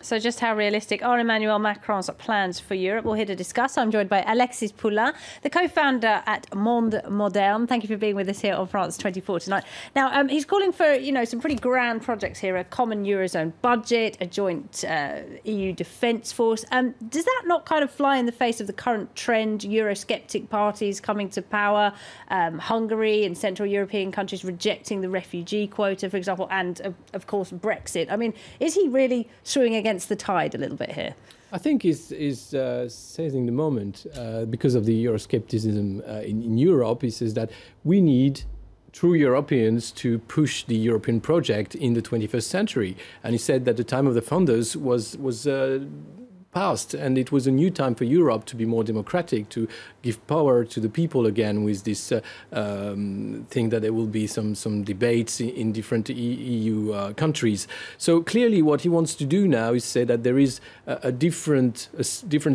So just how realistic are Emmanuel Macron's plans for Europe? We're here to discuss. I'm joined by Alexis Poulin, the co-founder at Monde Moderne. Thank you for being with us here on France 24 tonight. Now, he's calling for, some pretty grand projects here, a common Eurozone budget, a joint EU defence force. Does that not kind of fly in the face of the current trend, Eurosceptic parties coming to power, Hungary and Central European countries rejecting the refugee quota, for example, and, of course, Brexit? I mean, is he really swimming against the tide a little bit here? I think he's seizing the moment because of the Euroscepticism in Europe. He says that we need true Europeans to push the European project in the 21st century. And he said that the time of the founders was past, and it was a new time for Europe to be more democratic, to give power to the people again, with this thing that there will be some debates in different EU countries. So clearly what he wants to do now is say that there is a different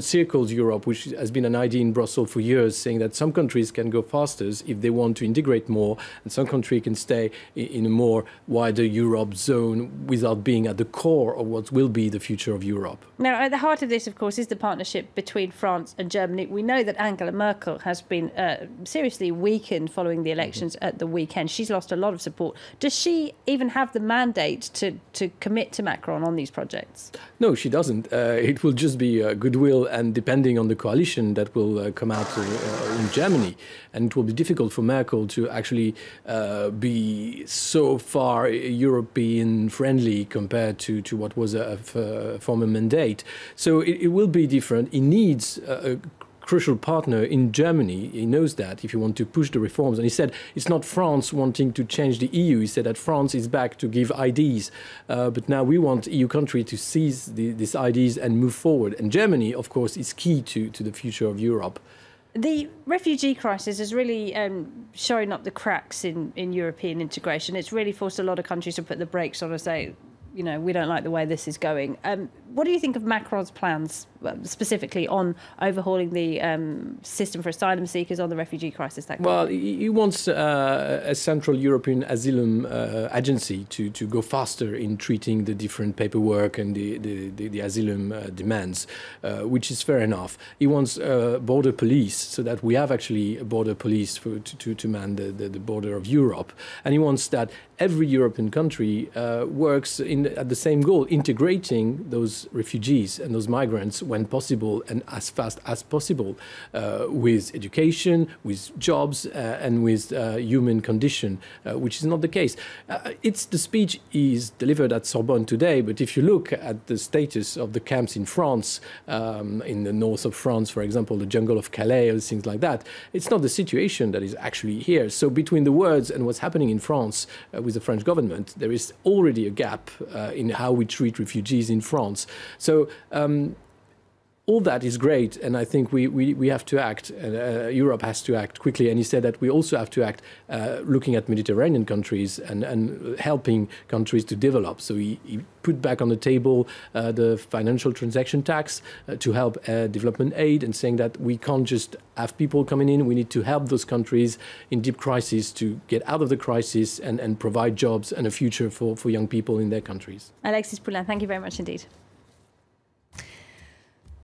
circles Europe, which has been an idea in Brussels for years, saying that some countries can go faster if they want to integrate more, and some country can stay in a more wider Europe zone without being at the core of what will be the future of Europe. Now, at the heart of this, of course, is the partnership between France and Germany. We know that Angela Merkel has been seriously weakened following the elections at the weekend. She's lost a lot of support. Does she even have the mandate to commit to Macron on these projects? No, she doesn't. It will just be goodwill, and depending on the coalition that will come out in Germany. And it will be difficult for Merkel to actually be so far European-friendly compared to what was a former mandate. So it will be different. He needs a crucial partner in Germany. He knows that if you want to push the reforms. And he said it's not France wanting to change the EU. He said that France is back to give ideas. But now we want EU countries to seize these ideas and move forward. And Germany, of course, is key to the future of Europe. The refugee crisis has really shown up the cracks in European integration. It's really forced a lot of countries to put the brakes on and say, we don't like the way this is going. What do you think of Macron's plans, specifically on overhauling the system for asylum seekers, on the refugee crisis? Well, he wants a central European asylum agency to go faster in treating the different paperwork and the asylum demands, which is fair enough. He wants border police, so that we have actually a border police to man the border of Europe. And he wants that every European country works at the same goal, integrating those refugees and those migrants when possible and as fast as possible, with education, with jobs, and with human condition, which is not the case. The speech is delivered at Sorbonne today, but if you look at the status of the camps in France, in the north of France, for example, the jungle of Calais, or things like that, it's not the situation that is actually here. So between the words and what's happening in France with the French government, there is already a gap in how we treat refugees in France. So all that is great, and I think we have to act. Europe has to act quickly, and he said that we also have to act looking at Mediterranean countries and helping countries to develop. So he put back on the table the financial transaction tax to help development aid, and saying that we can't just have people coming in. We need to help those countries in deep crisis to get out of the crisis and provide jobs and a future for young people in their countries. Alexis Poulin, thank you very much indeed.